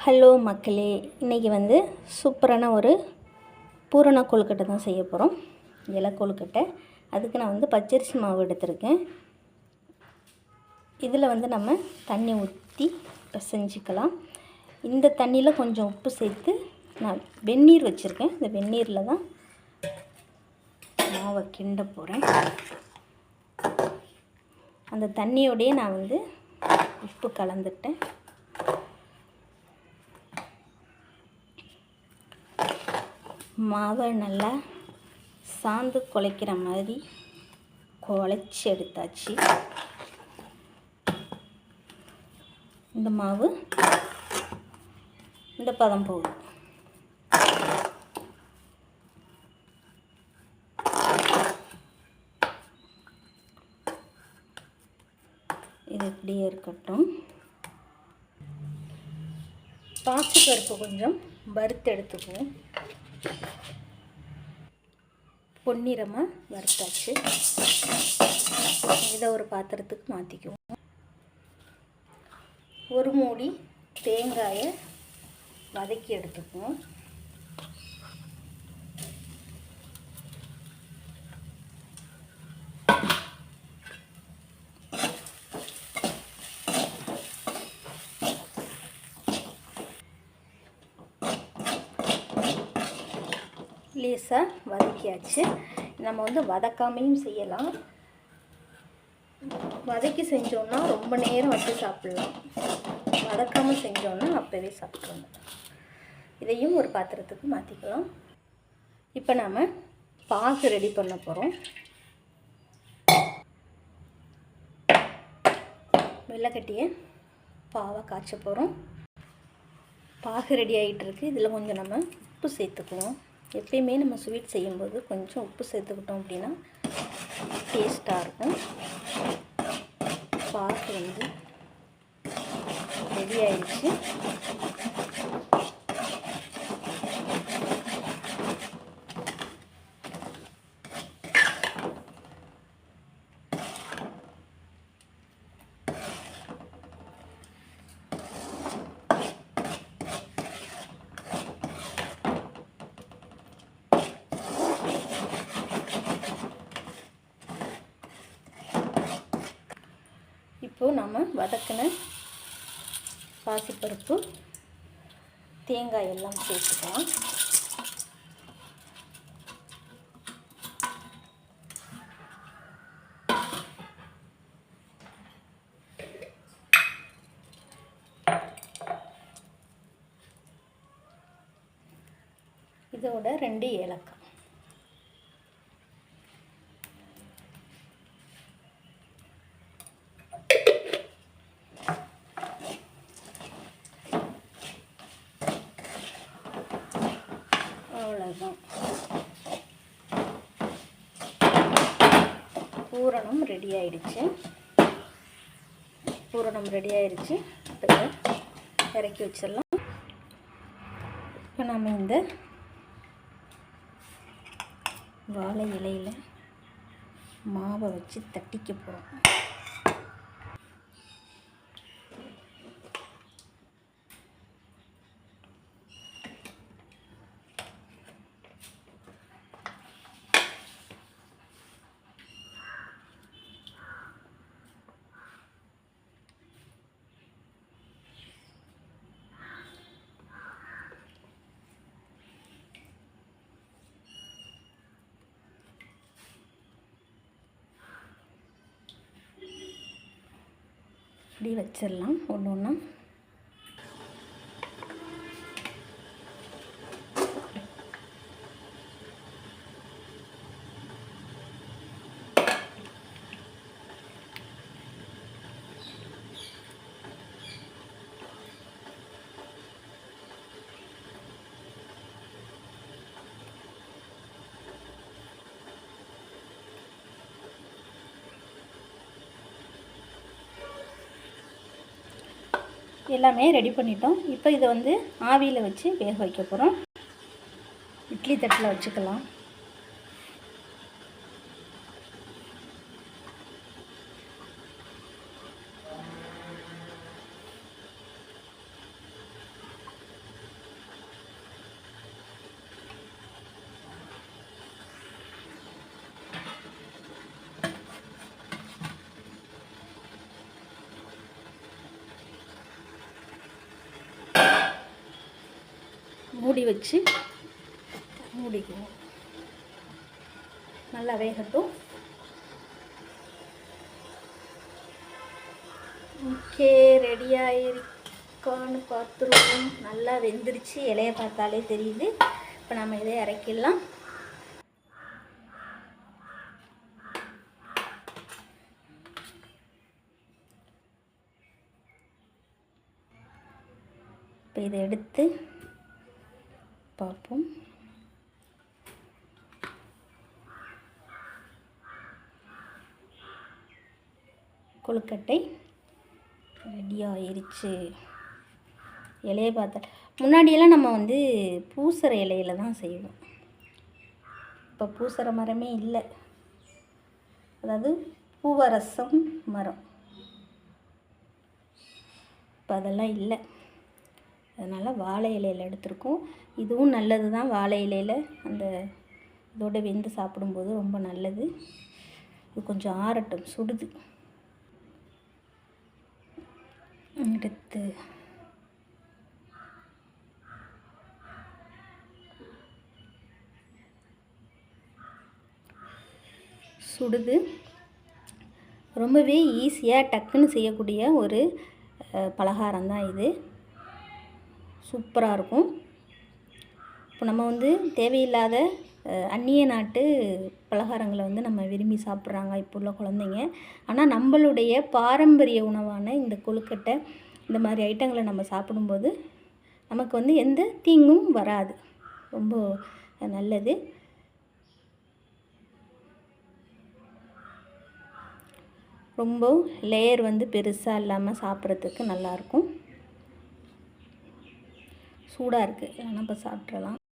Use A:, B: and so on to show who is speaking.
A: Hello மக்களே, இன்றைக்கி வந்து சூப்பரான ஒரு பூரண கொழுக்கட்டை தான் செய்ய போகிறோம். இலை கொழுக்கட்டை. அதுக்கு நான் வந்து பச்சரிசி மாவு எடுத்திருக்கேன். இதில் வந்து நம்ம தண்ணி ஊற்றி பிசைஞ்சிக்கலாம். இந்த தண்ணியில் கொஞ்சம் உப்பு சேர்த்து நான் வெந்நீர் வச்சுருக்கேன். இந்த வெந்நீரில் தான் மாவை கிண்ட போகிறேன். அந்த தண்ணியோடையே நான் வந்து உப்பு கலந்துட்டேன். மாவை நல்லா சாந்து குழைக்கிற மாதிரி குழைச்சி எடுத்தாச்சு. இந்த மாவு இந்த பதம் போகுது. இது இப்படியே இருக்கட்டும். பாசிப்பருப்பு கொஞ்சம் வறுத்து எடுத்துக்குவோம். பொன்னிறமாக வறுத்தாச்சு. இதை ஒரு பாத்திரத்துக்கு மாற்றிக்குவோம். ஒரு மூடி தேங்காயை வதக்கி எடுத்துக்குவோம். லேசாக வதக்கியாச்சு. நம்ம வந்து வதக்காமையும் செய்யலாம். வதக்கி செஞ்சோன்னா ரொம்ப நேரம் வச்சு சாப்பிட்லாம். வதக்காமல் செஞ்சோன்னா அப்போவே சாப்பிட்றோம். இதையும் ஒரு பாத்திரத்துக்கு மாற்றிக்கலாம். இப்போ நாம் பாகு ரெடி பண்ண போகிறோம். வெள்ளைக்கட்டியை பாவை காய்ச்ச போகிறோம். பாகு ரெடி ஆகிட்டுருக்கு. இதில் கொஞ்சம் நம்ம உப்பு சேர்த்துக்குவோம். எப்பயுமே நம்ம ஸ்வீட் செய்யும்போது கொஞ்சம் உப்பு சேர்த்துக்கிட்டோம் அப்படின்னா டேஸ்ட்டாக இருக்கும். பாகு வந்து ரெடி ஆயிடுச்சு. இப்போது நம்ம வதக்கின பாசிப்பருப்பு தேங்காய் எல்லாம் சேர்த்துக்கலாம். இதோட 2 ஏலக்காய். அவ்வளோதான். பூரணம் ரெடி ஆயிடுச்சு. இப்போ இறக்கி வச்சிடலாம். இப்போ நம்ம இந்த வாழை இலையில் மாவை வச்சு தட்டிக்க போகிறோம். இப்படி வச்சிடலாம் ஒன்று ஒன்றா. எல்லாமே ரெடி பண்ணிட்டோம். இப்போ இதை வந்து ஆவியில் வச்சு வேக வைக்க போகிறோம். இட்லி தட்டில் வச்சுக்கலாம். மூடி வச்சு மூடிக்குவோம். நல்லா வேகட்டும். ஓகே, ரெடி ஆகிருக்கான்னு பார்த்துருவோம். நல்லா வெந்துருச்சு, இலையை பார்த்தாலே தெரியுது. இப்போ நம்ம இதை இறக்கிடலாம். இப்போ இதை எடுத்து பார்ப்போம். கொழுக்கட்டை ரெடி ஆயிருச்சு. இலையை பார்த்தா முன்னாடியெல்லாம் நம்ம வந்து பூசற இலையில தான் செய்வோம். இப்போ பூசற மரமே இல்லை. அதாவது பூவரசம் மரம் இப்போ அதெல்லாம் இல்லை. அதனால் வாழை இலையில் எடுத்திருக்கோம். இதுவும் நல்லது தான். வாழை இலையில் அந்த இதோட வெந்து சாப்பிடும்போது ரொம்ப நல்லது. இது கொஞ்சம் ஆறட்டும், சுடுது. எடுத்து சுடுது. ரொம்பவே ஈஸியாக டக்குன்னு செய்யக்கூடிய ஒரு பலகாரம் தான் இது. சூப்பராக இருக்கும். இப்போ நம்ம வந்து தேவையில்லாத அந்நிய நாட்டு பலகாரங்களை வந்து நம்ம விரும்பி சாப்பிட்றாங்க இப்போ உள்ள குழந்தைங்க. ஆனால் நம்மளுடைய பாரம்பரிய உணவான இந்த கொழுக்கட்டை இந்த மாதிரி ஐட்டங்களை நம்ம சாப்பிடும்போது நமக்கு வந்து எந்த தீங்கும் வராது. ரொம்ப நல்லது. ரொம்ப லேயர் வந்து பெருசாக இல்லாமல் சாப்பிட்றதுக்கு நல்லாயிருக்கும். சூடாக இருக்குது, இல்லைன்னா இப்போ சாப்பிட்றலாம்.